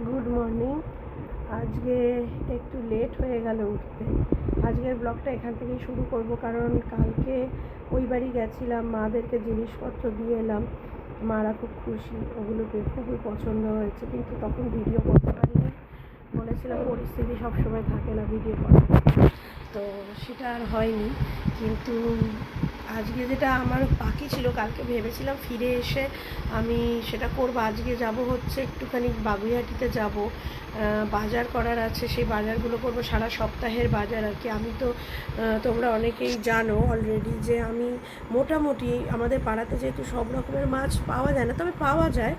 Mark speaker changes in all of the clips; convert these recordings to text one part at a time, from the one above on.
Speaker 1: Good morning. আজকে একটু late হয়ে গেল উঠতে। আজকের ব্লগটা এখান থেকেই শুরু করব, কারণ কালকে ওই বাড়ি গেছিলাম, মাদেরকে জিনিসপত্র দিয়ে এলাম। মারা খুব খুশি, ওগুলোকে খুবই পছন্দ হয়েছে, কিন্তু তখন ভিডিও করতে পারিনি। বলেছিলাম পরিস্থিতি সবসময় থাকে না ভিডিও করার, তো সেটা আর হয়নি। কিন্তু আজকে যেটা আমার বাকি ছিল, কালকে ভেবেছিলাম ফিরে এসে আমি সেটা করব। আজকে যাব হচ্ছে একটুখানি বাগুইহাটিতে যাব, বাজার করার আছে, সেই বাজারগুলো করব, সারা সপ্তাহের বাজার আর কি। আমি তো তোমরা অনেকেই জানো অলরেডি যে আমি মোটামুটি আমাদের পাড়াতে যেহেতু সব রকমের মাছ পাওয়া যায় না, তবে পাওয়া যায়,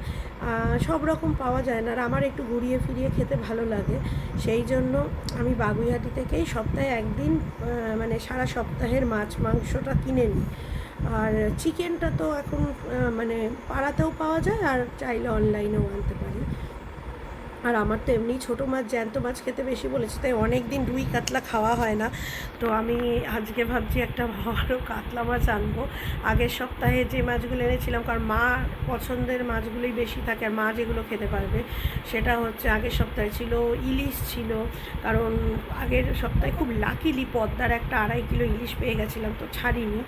Speaker 1: সব রকম পাওয়া যায় না, আর আমার একটু ঘুরিয়ে ফিরিয়ে খেতে ভালো লাগে। সেই জন্য আমি বাগুইহাটি থেকেই সপ্তাহে একদিন মানে সারা সপ্তাহের মাছ মাংসটা কিনে নিই। আর চিকেনটা তো এখন মানে পাড়াতেও পাওয়া যায়, আর চাইলে অনলাইনেও আনতে পারি। আর আমার তো এমনি ছোটো মাছ, জ্যান্ত মাছ খেতে বেশি বলেছে, তাই অনেক দিন রুই কাতলা খাওয়া হয় না। তো আমি আজকে ভাবছি একটা বড় কাতলা মাছ আনবো। আগের সপ্তাহে যে মাছগুলো এনেছিলাম, কারণ মা পছন্দের মাছগুলোই বেশি থাকে, আর মা যেগুলো খেতে পারবে সেটা হচ্ছে আগের সপ্তাহে ছিল ইলিশ ছিল। কারণ আগের সপ্তাহে খুব লাকিলি পদ্মার একটা 2.5 কিলো ইলিশ পেয়ে গেছিলাম, তো ছাড়িনি,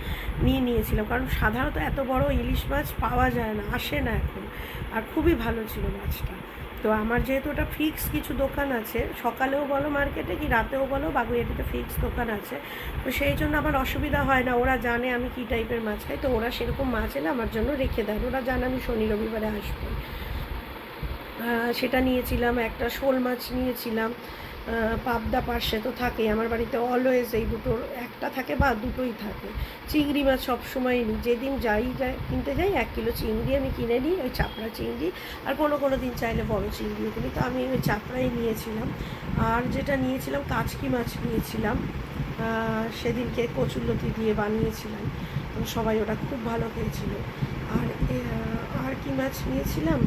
Speaker 1: নিয়েছিলাম। কারণ সাধারণত এত বড় ইলিশ মাছ পাওয়া যায় না, আসে না এখন। আর খুবই ভালো ছিল মাছটা। তো আমার যেহেতু ওটা ফিক্স কিছু দোকান আছে, সকালেও বলো মার্কেটে কি রাতেও বলো, বাগুইহাটিতে ফিক্স দোকান আছে, তো সেই জন্য আমার অসুবিধা হয় না। ওরা জানে আমি কী টাইপের মাছ খাই, তো ওরা সেরকম মাছ এলে আমার জন্য রেখে দেয়। ওরা জানে আমি শনি রবিবারে আসবো। সেটা নিয়েছিলাম, একটা শোল মাছ নিয়েছিলাম, পাবদা পার্শে তো থাকেই আমার বাড়িতে অলওয়েজ, এই দুটোর একটা থাকে বা দুটোই থাকে। চিংড়ি মাছ সবসময় নিই, যেদিন কিনতে যাই 1 কিলো চিংড়ি আমি কিনে নিই, ওই চাপড়া চিংড়ি। আর কোনো দিন চাইলে বড় চিংড়িও কিনি, তো আমি ওই চাপড়াই নিয়েছিলাম। আর যেটা নিয়েছিলাম কাচকি মাছ নিয়েছিলাম, সেদিনকে কচুরলতি দিয়ে বানিয়েছিলাম, তো সবাই ওটা খুব ভালো খেয়েছিল। আর আর কি মাছ নিয়েছিলাম,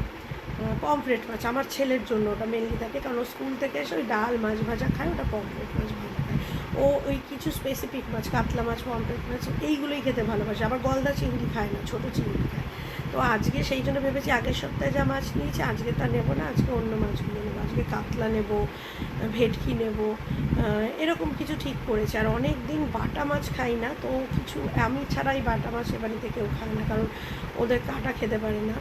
Speaker 1: পমফ্রেট মাছ। আমার ছেলের জন্য ওটা মেনলি থাকে, কারণ ও স্কুল থেকে এসে ওই ডাল মাছ ভাজা খায়, ওটা পমফ্রেট মাছ ভালো খায়। ও ওই কিছু স্পেসিফিক মাছ, কাতলা মাছ, পমফ্রেট মাছ, এইগুলোই খেতে ভালোবাসে। আবার গলদা চিংড়ি খায় না, ছোটো চিংড়ি খায়। তো আজকে সেই জন্য ভেবেছি আগের সপ্তাহে যা মাছ নিয়েছি আজকে তা নেবো না, আজকে অন্য মাছগুলো নেবো। আজকে কাতলা নেব, ভেটকি নেব, এরকম কিছু ঠিক করেছে। আর অনেক দিন বাটা মাছ খাই না, তো কিছু আমি ছাড়াই বাটা মাছ এ বাড়িতে কেউ খায় না, কারণ ওদের কাটা খেতে পারে না।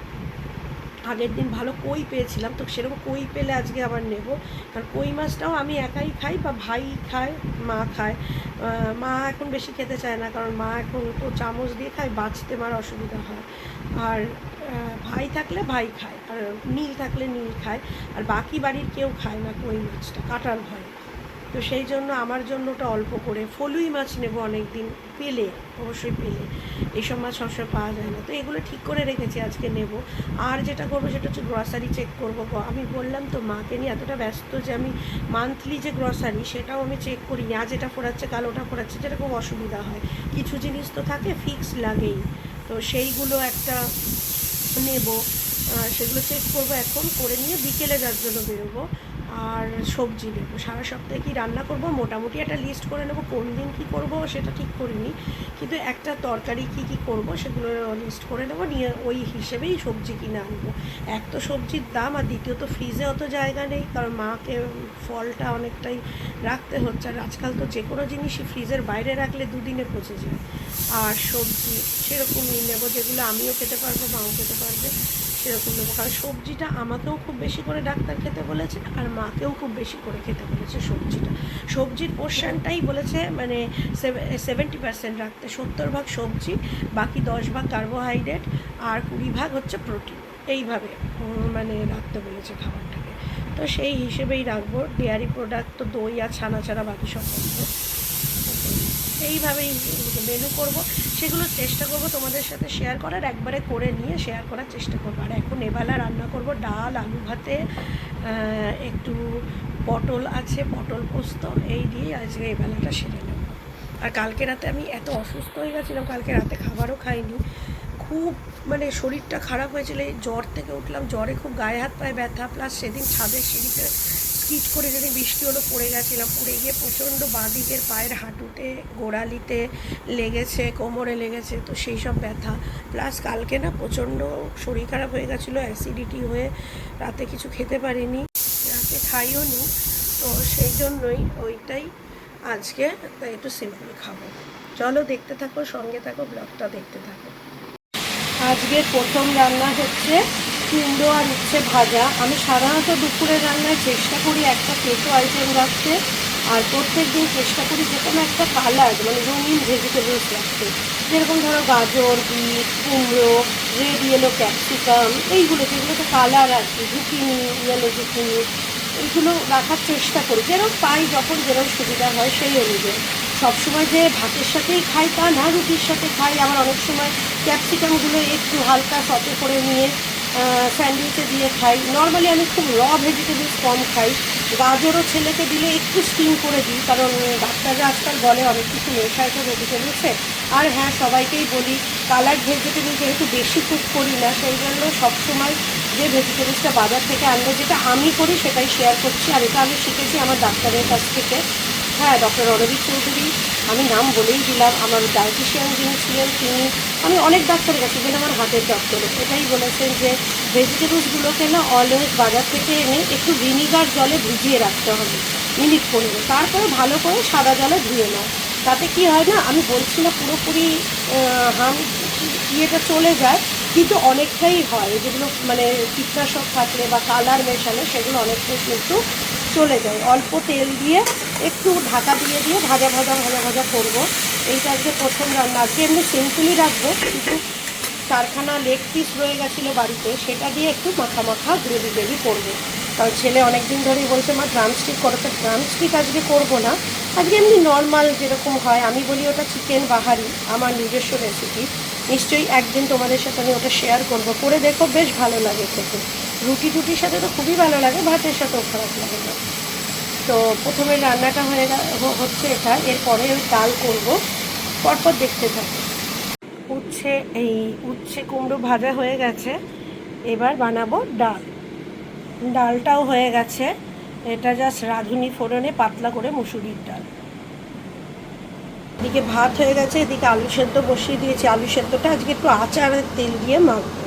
Speaker 1: আগের দিন ভালো কই পেয়েছিলাম, তো সেরকম কই পেলে আজকে আবার নেব। কারণ কই মাছটাও আমি একাই খাই, বা ভাই খায়, মা খায়। মা এখন বেশি খেতে চায় না, কারণ মা এখন তো চামচ দিয়ে খায়, বাঁচতে মার অসুবিধা হয়। আর ভাই থাকলে ভাই খায়, আর নীল থাকলে নীল খায়। আর বাকি বাড়ির কেউ খায় না কই মাছটা, কাটার ভয়। তো সেই জন্য আমার জন্য ওটা অল্প করে ফলুই মাছ নেব অনেক দিন পেলে, অবশ্যই পেলে। এইসব মাছ সবসময় পাওয়া যায় না, তো এগুলো ঠিক করে রেখেছি আজকে নেব। আর যেটা করবো সেটা হচ্ছে গ্রসারি চেক করবো। আমি বললাম তো মাকে নিয়ে এতটা ব্যস্ত যে আমি মান্থলি যে গ্রসারি সেটাও আমি চেক করিনি। আজ এটা ফোরাচ্ছে কাল ওটা ফোরাচ্ছে, যেটা খুব অসুবিধা হয়। কিছু জিনিস তো থাকে ফিক্স লাগেই, তো সেইগুলো একটা নেব। সেগুলো চেক করবো এখন, করে নিয়ে বিকেলে যার জন্য বেরোবো। আর সবজি নেবো, সারা সপ্তাহে কী রান্না করব মোটামুটি একটা লিস্ট করে নেবো। কোন দিন কী করব সেটা ঠিক করিনি, কিন্তু একটা তরকারি কী করব সেগুলো লিস্ট করে নেবো, নিয়ে ওই হিসেবেই সবজি কিনে আনবো। এক তো সবজির দাম, আর দ্বিতীয়ত ফ্রিজে অত জায়গা নেই, কারণ মাকে ফলটা অনেকটাই রাখতে হচ্ছে। আর আজকাল তো যে কোনো জিনিসই ফ্রিজের বাইরে রাখলে 2 দিনে পচে যায়। আর সবজি সেরকমই নেবো, যেগুলো আমিও খেতে পারবো, মাও খেতে পারবে, সেরকম নেবো। কারণ সবজিটা আমাকেও খুব বেশি করে ডাক্তার খেতে বলেছে, আর মাকেও খুব বেশি করে খেতে বলেছে সবজিটা। সবজির পোর্শনটাই বলেছে মানে 70% রাখতে, 70% সবজি, বাকি 10% কার্বোহাইড্রেট, আর 20% হচ্ছে প্রোটিন, এইভাবে মানে রাখতে বলেছে খাবারটাকে। তো সেই হিসেবেই রাখবো। ডেয়ারি প্রোডাক্ট তো দই আর ছানা ছাড়া বাকি সব বন্ধ। এইভাবেই মেনু করব, সেগুলো চেষ্টা করব তোমাদের সাথে শেয়ার করার, একবারে করে নিয়ে শেয়ার করার চেষ্টা করবো। আর এখন এবেলা রান্না করব ডাল, আলু ভাতে, একটু পটল আছে, পটল পোস্ত, এই দিয়ে আজকে এবেলাটা সেরে নেব। আর কালকে রাতে আমি এত অসুস্থ হয়ে গেছিলাম, কালকে রাতে খাবারও খাইনি, খুব মানে শরীরটা খারাপ হয়েছিল। এই জ্বর থেকে উঠলাম, জ্বরে খুব গায়ে হাত পায়ে ব্যথা, প্লাস সেদিন ছাদের সিঁড়িতে স্কিচ করে যেদিন বৃষ্টি হলো পড়ে গেছিলাম, পড়ে গিয়ে প্রচণ্ড বাঁ দিকের পায়ের হাঁটুতে, গোড়ালিতে লেগেছে, কোমরে লেগেছে, তো সেই সব ব্যথা। প্লাস কালকে না প্রচণ্ড শরীর খারাপ হয়ে গেছিলো, অ্যাসিডিটি হয়ে রাতে কিছু খেতে পারিনি। আজকে খাইও নি, তো সেই জন্যই ওইটাই আজকে একটু সিম্পল খাবো। চলো দেখতে থাকো, সঙ্গে থাকো, ব্লগটা দেখতে থাকো। আজকের প্রথম রান্না হচ্ছে কুমড়ো আর উচ্ছে ভাজা। আমি সাধারণত দুপুরের রান্নায় চেষ্টা করি একটা কেটো আইটেম রাখতে, আর প্রত্যেক দিন চেষ্টা করি যে কোনো একটা কালার মানে রঙিন ভেজিটেবলস রাখতে, যেরকম ধরো গাজর, বিট, কুমড়ো, রেড ইয়েলো ক্যাপসিকাম, এইগুলো যেগুলোতে কালার আছে, জুকিনি, ইয়েলো জুকিনি, এইগুলো রাখার চেষ্টা করি, যেরকম পাই যখন যেরকম সুবিধা হয় সেই অনুযায়ী। সবসময় যে ভাতের সাথেই খাই তা না, রুটির সাথে খাই। আবার অনেক সময় ক্যাপসিকামগুলো একটু হালকা সতে করে নিয়ে স্যান্ডউইচে দিয়ে খাই। নর্মালি আমি খুব ভেজিটেবলস কম খাই। গাজরও ছেলেকে দিলে একটু স্টিম করে দিই, কারণ ডাক্তাররা আজকাল বলে অনেক কিছু মেশায় তো ভেজিটেবলসে। আর হ্যাঁ, সবাইকেই বলি কালার ভেজিটেবল যেহেতু বেশি কুক করি না, সেই জন্য সবসময় যে ভেজিটেবলসটা বাজার থেকে আনলে যেটা আমি করি সেটাই শেয়ার করছি। আর এটা আমি শিখেছি আমার ডাক্তারের কাছ থেকে। হ্যাঁ, ডক্টর রণবীর চৌধুরী, আমি নাম বলেই দিলাম, আমার ডায়েটিশিয়ান যিনি ছিলেন তিনি, আমি অনেক ডাক্তারের কাছে, যেন আমার হাতের ডক্টর, এটাই বলেছেন যে ভেজিটেবলসগুলোকে না অলওয়েজ বাজার থেকে এনে একটু ভিনিগার জলে ভিজিয়ে রাখতে হবে মিনিট 15, তারপরে ভালো করে সাদা জলে ধুয়ে নাও। তাতে কি হয় না, আমি বলছি না পুরোপুরি ইয়েটা চলে যায়, কিন্তু অনেকটাই হয়। যেগুলো মানে কীটনাশক থাকলে বা কালার মেশালে সেগুলো অনেকটাই কিন্তু চলে যায়। অল্প তেল দিয়ে একটু ঢাকা দিয়ে দিয়ে ভাজা ভাজা ভাজা ভাজা করবো। এইটা আজকে প্রথম রান্না। আজকে এমনি সিম্পলই রাখবো, কিন্তু কারখানা লেগ পিস রয়ে গেছিলো বাড়িতে, সেটা দিয়ে একটু মাখা মাখা গ্রেভি করবো। কারণ ছেলে অনেক দিন ধরেই বলছে মা ড্রামস্টিক করো, তো ড্রামস্টিক আজকে করবো না, আজকে এমনি নর্মাল যেরকম হয়। আমি বলি ওটা চিকেন বাহারি, আমার নিজস্ব রেসিপি, নিশ্চয়ই একদিন তোমাদের সাথে আমি ওটা শেয়ার করবো, করে দেখো, বেশ ভালো লাগে খেতে। রুটি টুটির সাথে তো খুবই ভালো লাগে, ভাতের সাথেও খারাপ লাগে না। তো প্রথমে রান্নাটা হচ্ছে এটা, এরপরে ওই ডাল করবো, পরপর দেখতে থাকি। উচ্ছে কুমড়ো ভাজা হয়ে গেছে, এবার বানাবো ডাল। ডালটাও হয়ে গেছে, এটা জাস্ট রাঁধুনি ফোড়নে পাতলা করে মুসুরির ডাল। এদিকে ভাত হয়ে গেছে, এদিকে আলু সেদ্ধ বসিয়ে দিয়েছি। আলু সেদ্ধটা আজকে একটু আচারের তেল দিয়ে মাখবো।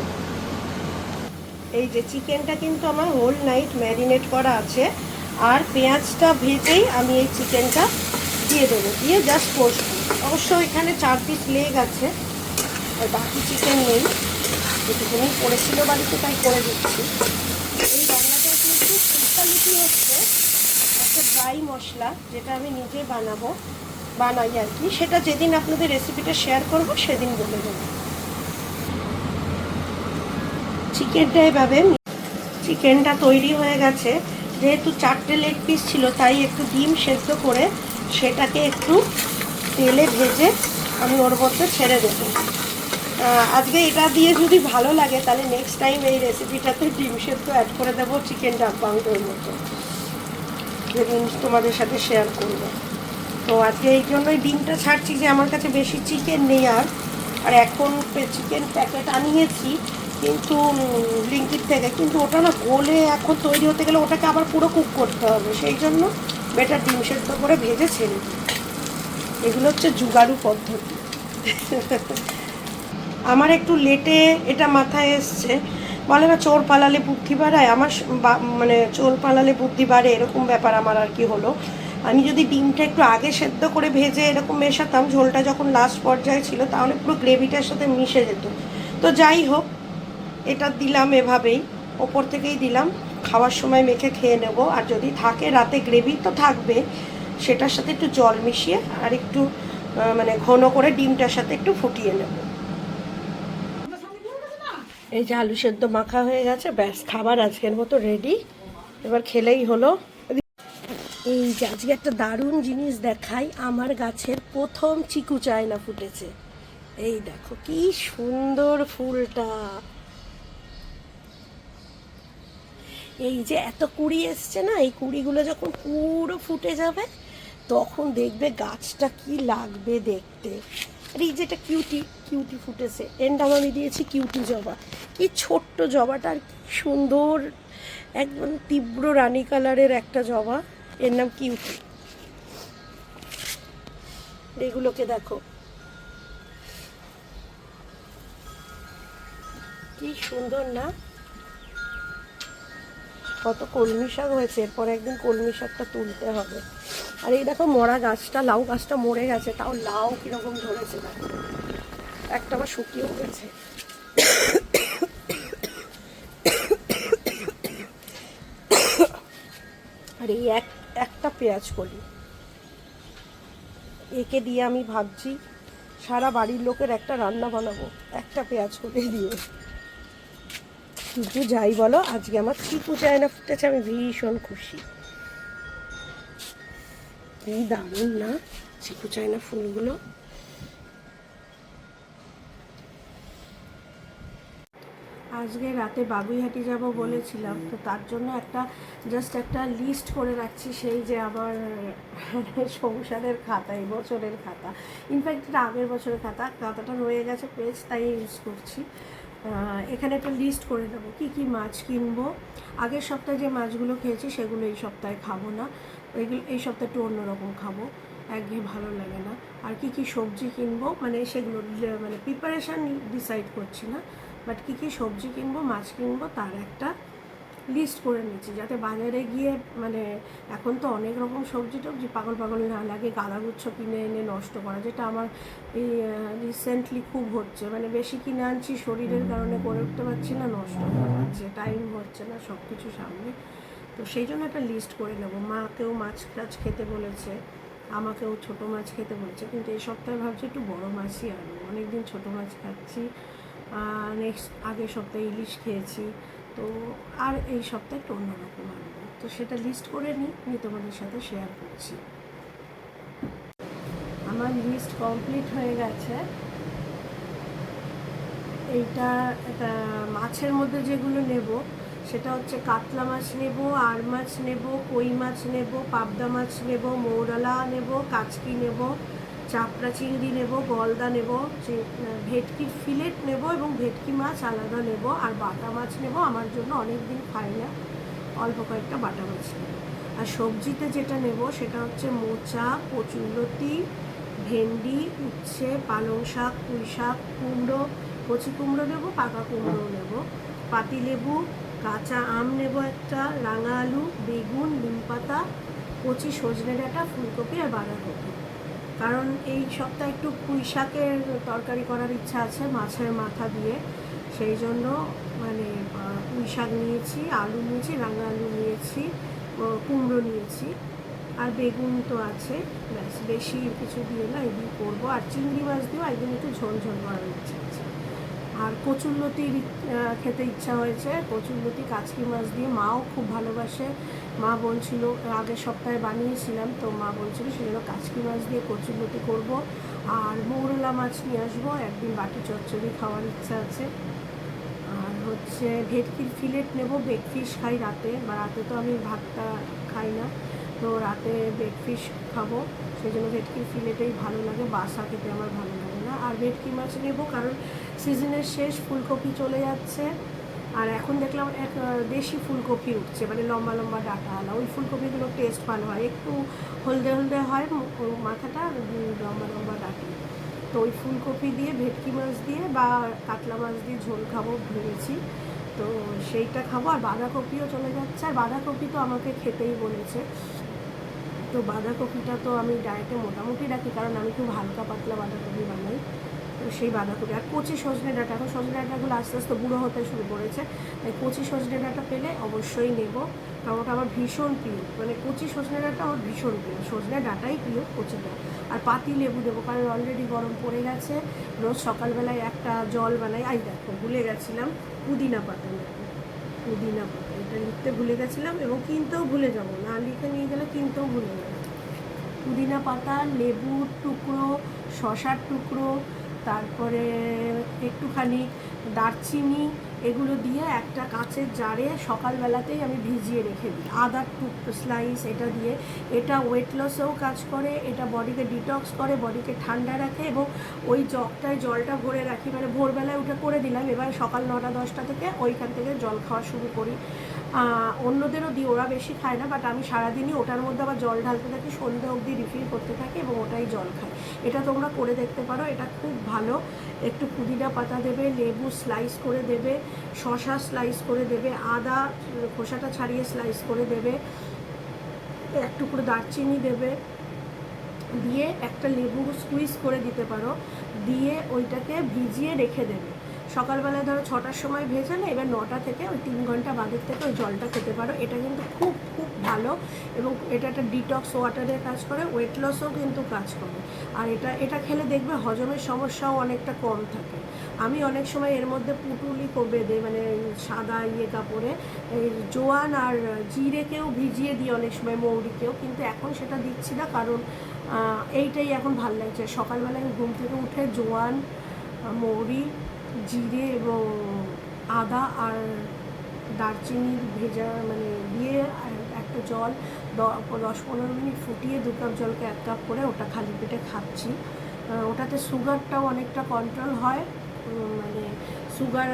Speaker 1: এই যে চিকেনটা কিন্তু আমার হোল নাইট ম্যারিনেট করা আছে, আর পেঁয়াজটা ভেজেই আমি এই চিকেনটা দিয়ে দেবো, দিয়ে জাস্ট কষবো। অবশ্য এখানে 4 পিস লেগ আছে, আর বাকি চিকেন নেই, যেটুকুনি পড়েছিল বাড়িতে তাই করে দিচ্ছি। এই রান্নাটা একটু লুকি হচ্ছে, একটা ড্রাই মশলা যেটা আমি নিজে বানাই আর কি, সেটা যেদিন আপনাদের রেসিপিটা শেয়ার করব সেদিন বলে দেবো। চিকেনটা তৈরি হয়ে গেছে। যেহেতু 4টে লেগ পিস ছিল, তাই একটু ডিম সেদ্ধ করে সেটাকে একটু তেলে ভেজে আমি ওর মধ্যে ছেড়ে দেবো। আজকে এটা দিয়ে যদি ভালো লাগে তাহলে নেক্সট টাইম এই রেসিপিটাতে ডিম সেদ্ধ অ্যাড করে দেবো, চিকেন ডাব্বাংটোর মতো, যেদিন তোমাদের সাথে শেয়ার করবো। তো আজকে এই জন্যই ডিমটা ছাড়ছি যে আমার কাছে বেশি চিকেন নেই। আর এখন চিকেন প্যাকেট আনিয়েছি কিন্তু ব্লিঙ্কিট থেকে, কিন্তু ওটা না গলে এখন তৈরি হতে গেলে ওটাকে আবার পুরো কুক করতে হবে, সেই জন্য বেটার ডিম সেদ্ধ করে ভেজে ছেড়ে দিই। এগুলো হচ্ছে জুগাড়ু পদ্ধতি। আমার একটু লেটে এটা মাথায় এসছে, বলে না চোর পালালে বুদ্ধি বাড়ায়, আমার মানে চোর পালালে বুদ্ধি বাড়ে, এরকম ব্যাপার আমার আর কি হলো। আমি যদি ডিমটা একটু আগে সেদ্ধ করে ভেজে এরকম মেশাতাম, ঝোলটা যখন লাস্ট পর্যায়ে ছিল, তাহলে পুরো গ্রেভিটার সাথে মিশে যেত। তো যাই হোক, এটা দিলাম এভাবেই, ওপর থেকেই দিলাম, খাওয়ার সময় মেখে খেয়ে নেব। আর যদি থাকে রাতে গ্রেভি তো থাকবে, সেটার সাথে একটু জল মিশিয়ে আর একটু মানে ঘন করে ডিমটার সাথে একটু ফুটিয়ে নেব। এই যে আলু সেদ্ধ মাখা হয়ে গেছে, ব্যাস খাবার আজকের মতো রেডি, এবার খেলেই হলো। এই যে আজকে একটা দারুণ জিনিস দেখাই, আমার গাছের প্রথম চিকু চায়না ফুটেছে। এই দেখো কি সুন্দর ফুলটা, এই যে এত কুড়ি এসছে না, এই কুড়িগুলো যখন পুরো ফুটে যাবে তখন দেখবে গাছটা কি লাগবে দেখতে। আর এই যেটা কিউটি ফুটেছে, এর নাম আমি দিয়েছি কিউটি জবা। কি ছোট্ট জবাটা, আর কি সুন্দর, একদম তীব্র রানী কালারের একটা জবা, এর নাম কিউটি। এগুলোকে দেখো কি সুন্দর না। কত কলমি শাক হয়েছে, এরপর একদিন কলমি শাকটা তুলতে হবে। আর এই দেখো মরা গাছটা, লাউ গাছটা মরে গেছে, তাও লাউ কীরকম ধরেছে দেখো, একটা আবার শুকিয়েও গেছে। আর এই একটা পেঁয়াজ কলি, একে দিয়ে আমি ভাবছি সারা বাড়ির লোকের একটা রান্না বানাবো একটা পেঁয়াজ কলি দিয়ে। কিন্তু যাই বলো, আজকে আমার চিকু চায়না ফুটেছে, আমি ভীষণ খুশি। এই দারুণ না চিকু চায়না ফুলগুলো। আজকে রাতে বাগুইহাটি যাব বলেছিলাম, তো তার জন্য একটা লিস্ট করে রাখছি, সেই যে আমার সংসারের খাতা, এই বছরের খাতা, ইনফ্যাক্ট এটা আগের বছরের খাতাটা রয়ে গেছে পেজ, তাই ইউজ করছি। এখানে একটা লিস্ট করে দেবো কী কী মাছ কিনবো। আগের সপ্তাহে যে মাছগুলো খেয়েছি সেগুলো এই সপ্তাহে খাবো না, এই সপ্তাহে একটু অন্যরকম খাবো, একঘেয়ে ভালো লাগে না। আর কী কী সবজি কিনবো, মানে সেগুলো মানে প্রিপারেশান ডিসাইড করছি না, বাট কী কী সবজি কিনবো, মাছ কিনবো, তার একটা লিস্ট করে নিচ্ছি, যাতে বাজারে গিয়ে মানে এখন তো অনেক রকম সবজি টবজি পাগল না লাগে গাদাগুচ্ছ কিনে এনে নষ্ট করা, যেটা আমার এই রিসেন্টলি খুব হচ্ছে। মানে বেশি কিনে আনছি, শরীরের কারণে করে উঠতে পারছি না, নষ্ট হয়ে যাচ্ছে, টাইম হচ্ছে না সব কিছু সামনে। তো সেই জন্য একটা লিস্ট করে নেবো। মাকেও মাছ টাছ খেতে বলেছে, আমাকেও ছোটো মাছ খেতে বলেছে, কিন্তু এই সপ্তাহে ভাবছি একটু বড়ো মাছই আনবো। অনেকদিন ছোটো মাছ খাচ্ছি, নেক্সট আগের সপ্তাহে ইলিশ খেয়েছি, তো আর এই সপ্তাহে একটু অন্যরকম আনবো। তো সেটা লিস্ট করে নিই তোমাদের সাথে শেয়ার করছি। আমার লিস্ট কমপ্লিট হয়ে গেছে। এইটা একটা মাছের মধ্যে যেগুলো নেব সেটা হচ্ছে কাতলা মাছ নেব, আর মাছ নেব, কই মাছ নেব, পাবদা মাছ নেব, মৌরলা নেব, কাচকি নেব, চাপড়া চিংড়ি নেব, গলদা নেব, ভেটকি ফিলেট নেব এবং ভেটকি মাছ আলাদা নেব, আর বাটা মাছ নেব, আমার জন্য অনেক দিন খাই না, অল্প কয়েকটা বাটা মাছ নেব। আর সবজিতে যেটা নেব সেটা হচ্ছে মোচা, কচুরলতি, ভেন্ডি, উচ্ছে, পালং শাক, পুঁই শাক, কুমড়ো, কচি কুমড়ো নেব, পাকা কুমড়ো নেব, পাতিলেবু, কাঁচা আম নেব একটা, রাঙা আলু, বেগুন, নিমপাতা, কচি সজনে ডাঁটা, ফুলকপি আর বাঁধাকপি। কারণ এই সপ্তাহে একটু পুঁই শাকের তরকারি করার ইচ্ছা আছে মাছের মাথা দিয়ে, সেই জন্য মানে পুঁই শাক নিয়েছি, আলু নিয়েছি, রাঙা আলু নিয়েছি, কুমড়ো নিয়েছি, আর বেগুন তো আছে, ব্যাস বেশি কিছু দিয়ে না, এই দিয়ে করবো। আর চিংড়ি মাছ দিয়েও একদিন একটু ঝোল করার ইচ্ছা আছে। আর কচুরলতির খেতে ইচ্ছা হয়েছে, কচুরলতি কাচকি মাছ দিয়ে, মাও খুব ভালোবাসে, মা বলছিল, আগের সপ্তাহে বানিয়েছিলাম তো মা বলছিল সেজন্য কাচকি মাছ দিয়ে কচুরলতি করব। আর মৌরলা মাছ নিয়ে আসবো, একদিন বাটি চচ্চড়ি খাওয়ার ইচ্ছা আছে। আর হচ্ছে ভেটকির ফিলেট নেব, বেকফিশ খাই রাতে, বা রাতে তো আমি ভাতটা খাই না, তো রাতে বেকফিশ খাবো, সেই জন্য ভেটকির ফিলেটেই ভালো লাগে, বাসা খেতে আমার ভালো লাগে না। আর ভেটকি মাছ নেব কারণ সিজনের শেষ, ফুলকপি চলে যাচ্ছে, আর এখন দেখলাম এক দেশি ফুলকপি উঠছে, মানে লম্বা লম্বা ডাঁটাওয়ালা, ওই ফুলকপিগুলো টেস্ট ভালো হয়, একটু হলদে হলদে হয় মাথাটা, লম্বা লম্বা ডাঁটা, তো ওই ফুলকপি দিয়ে ভেটকি মাছ দিয়ে বা কাতলা মাছ দিয়ে ঝোল খাবো ভেবেছি, তো সেইটা খাবো। আর বাঁধাকপিও চলে যাচ্ছে, আর বাঁধাকপি তো আমাকে খেতেই বলেছে, তো বাঁধাকপিটা তো আমি ডায়েটে মোটামুটি রাখি, কারণ আমি খুব হালকা পাতলা বাঁধাকপি বানাই, তো সেই বাঁধাকপি। আর কচি সজনে ডাঁটা, এখন সজনে ডাঁটাগুলো আস্তে আস্তে বুড়ো হতে শুরু করেছে, তাই কচি সজনে ডাঁটা পেলে অবশ্যই নেব, কারণ ওটা আমার ভীষণ প্রিয়, মানে কচি সজনে ডাঁটা আমার ভীষণ প্রিয়, সজনে ডাঁটাই প্রিয়, কচিটা। আর পাতি লেবু দেবো, কারণ অলরেডি গরম পড়ে গেছে, রোজ সকালবেলায় একটা জল বানাই। আই দেখো ভুলে গেছিলাম, পুদিনা পাতা নেব, পুদিনা পাতা, এটা লিখতে ভুলে গেছিলাম, এবং কিনতেও ভুলে যাব, না লিখে নিয়ে গেলে কিনতেও ভুলে যাব। পুদিনা পাতা, লেবুর টুকরো, শশার টুকরো, তারপরে একটুখানি দারচিনি, এগুলো দিয়ে একটা কাঁচের জারে সকালবেলাতেই আমি ভিজিয়ে রেখে দিই, আদার স্লাইস এটা দিয়ে, এটা ওয়েট লসেও কাজ করে, এটা বডিকে ডিটক্স করে, বডিকে ঠান্ডা রাখে, এবং ওই জগটায় জলটা ভরে রাখি, মানে ভোরবেলায় উঠে করে দিলাম, এবার সকাল 9টা 10টা থেকে ওইখান থেকে জল খাওয়া শুরু করি। অন্যদেরও দিই, ওরা বেশি খায় না, বাট আমি সারাদিনই ওটার মধ্যে আবার জল ঢালতে থাকি, সন্ধ্যে অবধি রিফিল করতে থাকি এবং ওটাই জল খাই। এটা তোমরা করে দেখতে পারো, এটা খুব ভালো। একটু পুদিনা পাতা দেবে, লেবু স্লাইস করে দেবে, শসা স্লাইস করে দেবে, আদা খোসাটা ছাড়িয়ে স্লাইস করে দেবে, একটু করে দারচিনি দেবে, দিয়ে একটা লেবু স্কুইজ করে দিতে পারো, দিয়ে ওইটাকে ভিজিয়ে রেখে দেবে। সকালবেলায় ধরো 6টার সময় ভেজালে, এবার 9টা থেকে ওই 3 ঘন্টা বাদের থেকে ওই জলটা খেতে পারো। এটা কিন্তু খুব খুব ভালো এবং এটা একটা ডিটক্স ওয়াটারের কাজ করে, ওয়েট লসও কিন্তু কাজ করে। আর এটা খেলে দেখবে হজমের সমস্যাও অনেকটা কম থাকে। আমি অনেক সময় এর মধ্যে পুটুলি বেঁধে, মানে সাদা কাপড়ে এই জোয়ান আর জিরেকেও ভিজিয়ে দিই অনেক সময়, মৌরিকেও, কিন্তু এখন সেটা দিচ্ছি না, কারণ এইটাই এখন ভাল লাগছে। সকালবেলায় ঘুম থেকে উঠে জোয়ান, মৌরি, জিরে এবং আদা আর দারচিনি ভেজা মানে দিয়ে একটা জল 10-15 মিনিট ফুটিয়ে 2 কাপ জলকে 1 কাপ করে ওটা খালি পেটে খাচ্ছি। ওটাতে সুগারটাও অনেকটা কন্ট্রোল হয়, মানে সুগার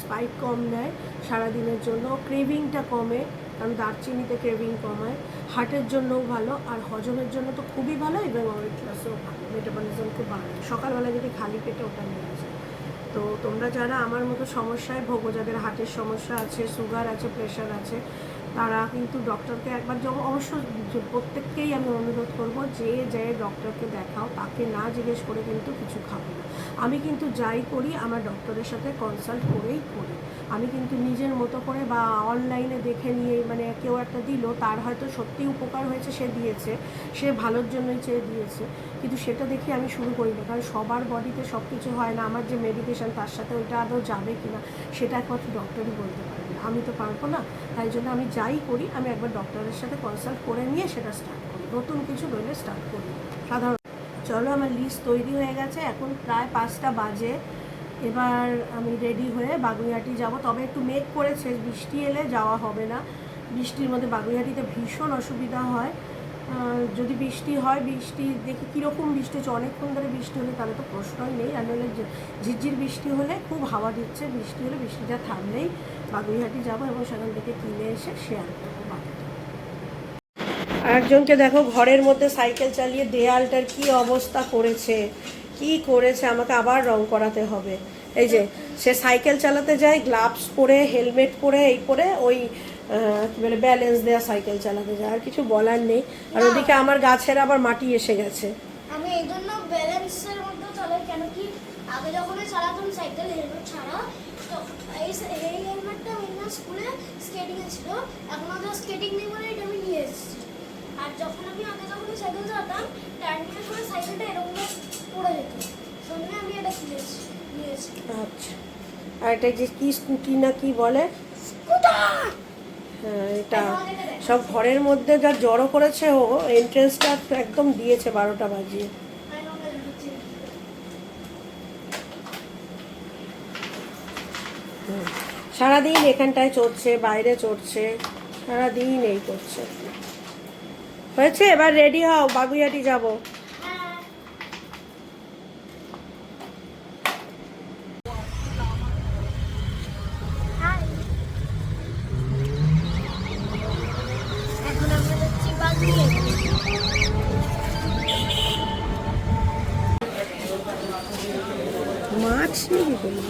Speaker 1: স্পাইক কম দেয় সারাদিনের জন্য, ক্রেভিংটা কমে, কারণ দারচিনিতে ক্রেভিং কমায়, হার্টের জন্যও ভালো, আর হজমের জন্য তো খুবই ভালো, এবং ওয়েট লসও ভালো, মেটাবলিজমকে বাড়ায় সকালবেলা যদি খালি পেটে ওটা নিয়ে যায়। তো তোমরা যারা আমার মতো সমস্যায় ভোগো, যাদের হার্টের সমস্যা আছে, সুগার আছে, প্রেশার আছে, তারা কিন্তু ডক্টরকে একবার অবশ্যই প্রত্যেককেই আমি অনুরোধ করব যে ডক্টরকে দেখাও, তাকে না জিজ্ঞেস করে কিন্তু কিছু খাবে না। আমি কিন্তু যাই করি আমার ডক্টরের সাথে কনসাল্ট করেই করি। আমি কিন্তু নিজের মতো করে বা অনলাইনে দেখে নিয়ে, মানে কেউ একটা দিল, তার হয়তো সত্যিই উপকার হয়েছে, সে দিয়েছে, সে ভালোর জন্যই চেয়ে দিয়েছে, কিন্তু সেটা দেখে আমি শুরু করি না, কারণ সবার বডিতে সব কিছু হয় না। আমার যে মেডিকেশান তার সাথে ওইটা আদৌ যাবে কি না সেটা একমাত্র ডক্টরই বলতে পারবে, আমি তো পারবো না। তাই জন্য আমি যাই করি আমি একবার ডক্টরের সাথে কনসাল্ট করে নিয়ে সেটা স্টার্ট করি, নতুন কিছু রইলে স্টার্ট করি সাধারণ। চলো, আমার লিস্ট তৈরি হয়ে গেছে, এখন প্রায় 5টা বাজে। এবার আমি রেডি হয়ে বাগুইহাটি যাব, তবে একটু মেঘ করেছে, বৃষ্টি এলে যাওয়া হবে না। বৃষ্টির মধ্যে বাগুইহাটিতে ভীষণ অসুবিধা হয়, যদি বৃষ্টি হয়, বৃষ্টি দেখি কীরকম বৃষ্টি হচ্ছে, অনেকক্ষণ ধরে বৃষ্টি হলে তাহলে তো প্রশ্নই নেই, আর নইলে ঝিরঝির বৃষ্টি হলে, খুব হাওয়া দিচ্ছে, বৃষ্টি হলে, বৃষ্টিটা থামলেই বাগুইহাটি যাব এবং সেখান থেকে কিনে এসে শেয়ার করবো বাকিটা। আর একজনকে দেখো ঘরের মধ্যে সাইকেল চালিয়ে দেয়ালটার কি অবস্থা করেছে, কি করেছে, আমাকে আবার রং করাতে হবে। এই যে সে সাইকেল চালাতে যায় গ্লাভস পরে, হেলমেট পরে, এই পরে ওই মানে ব্যালেন্স দেওয়া সাইকেল চালাতে যায়, আর কিছু বলার নেই। আর ওদিকে আমার গাছের আবার মাটি এসে গেছে।
Speaker 2: আমি এই জন্য ব্যালেন্সের মধ্যে চালাই, কেন কি আগে যখন চালাতাম সাইকেল হেলমেট ছাড়া, তো এই হেলমেটটা আমি না স্কুলে স্কেটিংয়ে ছিল, এখন আমাদের স্কেটিং নেই বলে এটা আমি নিয়ে এসেছি। আর যখন আমি আগে যখন সাইকেল চালাতাম, টার্নিংয়ের সময় সাইকেলটা এরকম পড়ে যেত, জন্য আমি এটা কিনেছি নিয়েছি।
Speaker 1: আচ্ছা, আর এটা যে কি স্কুটি না কি বলে,
Speaker 2: স্কুটার,
Speaker 1: হ্যাঁ, এটা সব ঘরের মধ্যে যা জড়ো করেছে, ও এন্ট্রেন্সটা একদম দিয়েছে 12টা বাজিয়ে। সারাদিন এখানটায় চড়ছে, বাইরে চড়ছে, সারাদিন এই করছে। হয়েছে, এবার রেডি হও, বাগুইহাটি যাবো। মাছ নিবি বলি,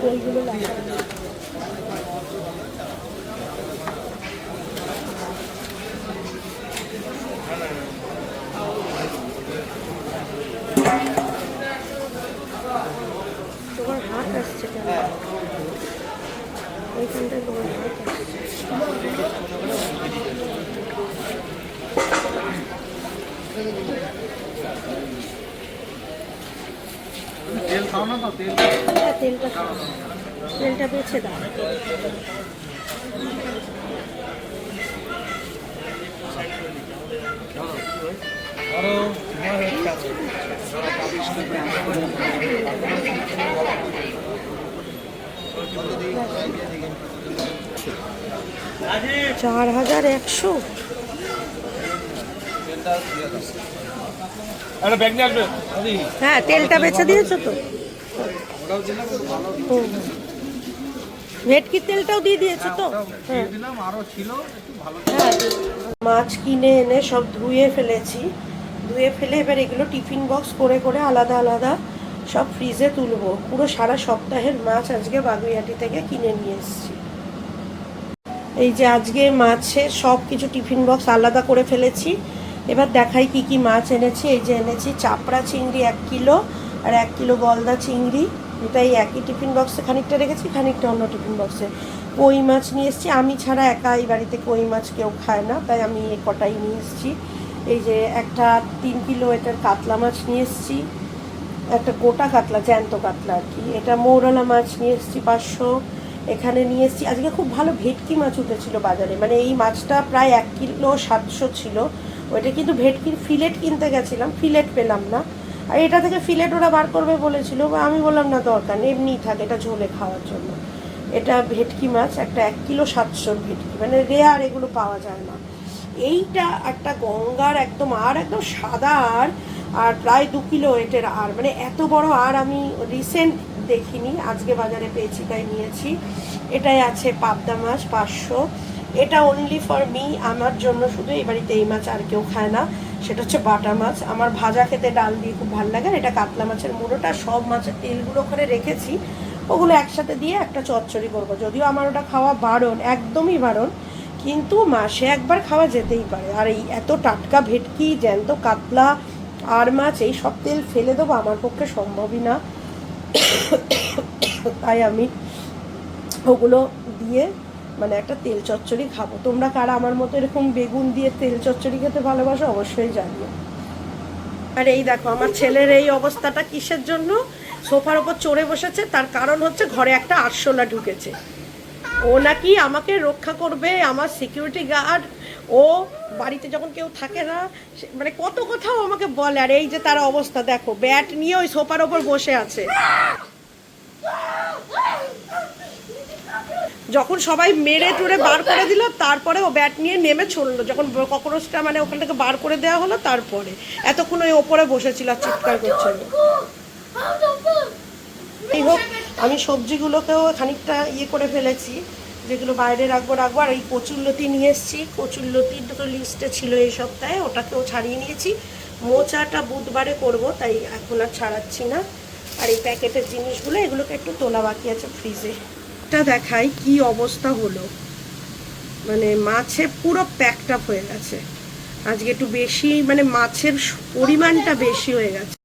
Speaker 1: ওইগুলো লাগবে। তোমার হাত আসছে কেন ওইখানটায়, তোমার হাত আসছে।
Speaker 3: তেল খাও না তো, তেল?
Speaker 1: হ্যাঁ, তেলটা খাও, তেলটা বেছে দাও। আরো 4100। হ্যাঁ, তেলটা বেছে দিয়েছো তো। ভেটকির তেলটাও দিয়ে দিয়েছো তো?
Speaker 3: ওটাও
Speaker 1: হ্যাঁ
Speaker 3: দিয়ে দিলাম, আরো ছিল একটু ভালো
Speaker 1: হ্যাঁ। মাছ কিনে এনে সব ধুয়ে ফেলেছি, ধুয়ে ফেলে এবার এগুলো টিফিন বক্স করে করে আলাদা আলাদা সব ফ্রিজে তুলবো। পুরো সারা সপ্তাহের মাছ আজকে বাগুইহাটি থেকে কিনে নিয়ে এসেছি। এই যে আজকে মাছের সব কিছু টিফিন বক্স আলাদা করে ফেলেছি। এবার দেখাই কি কি মাছ এনেছি। এই যে এনেছি চাপড়া চিংড়ি 1 কিলো, আর 1 কিলো গলদা চিংড়ি, এটা এই একই টিফিন বক্সে খানিকটা রেখেছি, খানিকটা অন্য টিফিন বক্সে। কই মাছ নিয়ে এসেছি, আমি ছাড়া একা এই বাড়িতে কই মাছ কেউ খায় না, তাই আমি এই কটাই নিয়ে এসেছি। এই যে একটা 3 কিলো এটার কাতলা মাছ নিয়ে এসেছি, একটা গোটা কাতলা, জ্যান্ত কাতলা আর কি। এটা মৌরলা মাছ নিয়ে এসেছি 500। এখানে নিয়ে এসেছি আজকে খুব ভালো ভেটকি মাছ উঠেছিল বাজারে, মানে এই মাছটা প্রায় 1 কিলো 700 ছিল। ওইটা কিন্তু ভেটকির ফিলেট কিনতে গেছিলাম, ফিলেট পেলাম না। আর এটা থেকে ফিলেট ওরা বার করবে বলেছিল, আমি বললাম না দরকার নেই, এমনিই থাকে, এটা ঝোলে খাওয়ার জন্য। এটা ভেটকি মাছ, একটা 1 কিলো 700 ভেটকি, মানে রেয়ার, এগুলো পাওয়া যায় না। এইটা একটা গঙ্গার একদম আর একদম সাদা আর প্রায় 2 কিলো ওয়েটের আর, মানে এত বড় আর আমি রিসেন্ট দেখিনি, আজকে বাজারে পেয়েছি তাই নিয়েছি। এটাই আছে পাবদা মাছ 500। এটা অনলি ফর মি, আমার জন্য শুধু, এই বাড়িতে এই মাছ আর কেউ খায় না। সেটা হচ্ছে বাটা মাছ, আমার ভাজা খেতে ডাল দিয়ে খুব ভালো লাগে। আর এটা কাতলা মাছের মুড়োটা, সব মাছের তেলগুলো ওখানে রেখেছি, ওগুলো একসাথে দিয়ে একটা চচ্চড়ি করবো। যদিও আমার ওটা খাওয়া বারণ, একদমই বারণ, কিন্তু মাসে একবার খাওয়া যেতেই পারে। আর এই এত টাটকা ভেটকি, জ্যান্ত কাতলা আর মাছ, এই সব তেল ফেলে দেবো আমার পক্ষে সম্ভবই না। তাই আমি ওগুলো দিয়ে মানে একটা তেল চচ্চড়ি খাবো। তোমরা কারা আমার মতো এরকম বেগুন দিয়ে তেল চচ্চড়ি খেতে ভালোবাসো অবশ্যই জানিও। আর এই দেখো আমার ছেলের এই অবস্থাটা কিসের জন্য, সোফার ওপর চড়ে বসেছে, তার কারণ হচ্ছে ঘরে একটা আরশোলা ঢুকেছে। ও নাকি আমাকে রক্ষা করবে, আমার সিকিউরিটি গার্ড। ও বাড়িতে যখন কেউ থাকে না, মানে কত কথাও আমাকে বলে। আর এই যে তার অবস্থা দেখো, ব্যাট নিয়ে ওই সোফার ওপর বসে আছে। যখন সবাই মেরে টুরে বার করে দিল, তারপরে ও ব্যাট নিয়ে নেমে চললো। যখন ককরোচটা মানে ওখান থেকে বার করে দেওয়া হলো, তারপরে এতক্ষণ ওই ওপরে বসেছিল আর চিৎকার করছিল। এই হোক, আমি সবজিগুলোকেও খানিকটা ইয়ে করে ফেলেছি, যেগুলো বাইরে রাখবো। আর এই কচুরলতি নিয়ে এসেছি, কচুরলতির তো লিস্টে ছিল এই সপ্তাহে, ওটাকেও ছাড়িয়ে নিয়েছি। মোচাটা বুধবারে করব, তাই এখন আর ছাড়াচ্ছি না। আর এই প্যাকেটের জিনিসগুলো, এগুলোকে একটু তোলা বাকি আছে ফ্রিজে। এটা দেখাই কি অবস্থা হলো, মানে মাছে পুরো প্যাকড আপ হয়ে গেছে। আজকে একটু বেশি, মানে মাছের পরিমাণটা বেশি হয়ে গেছে।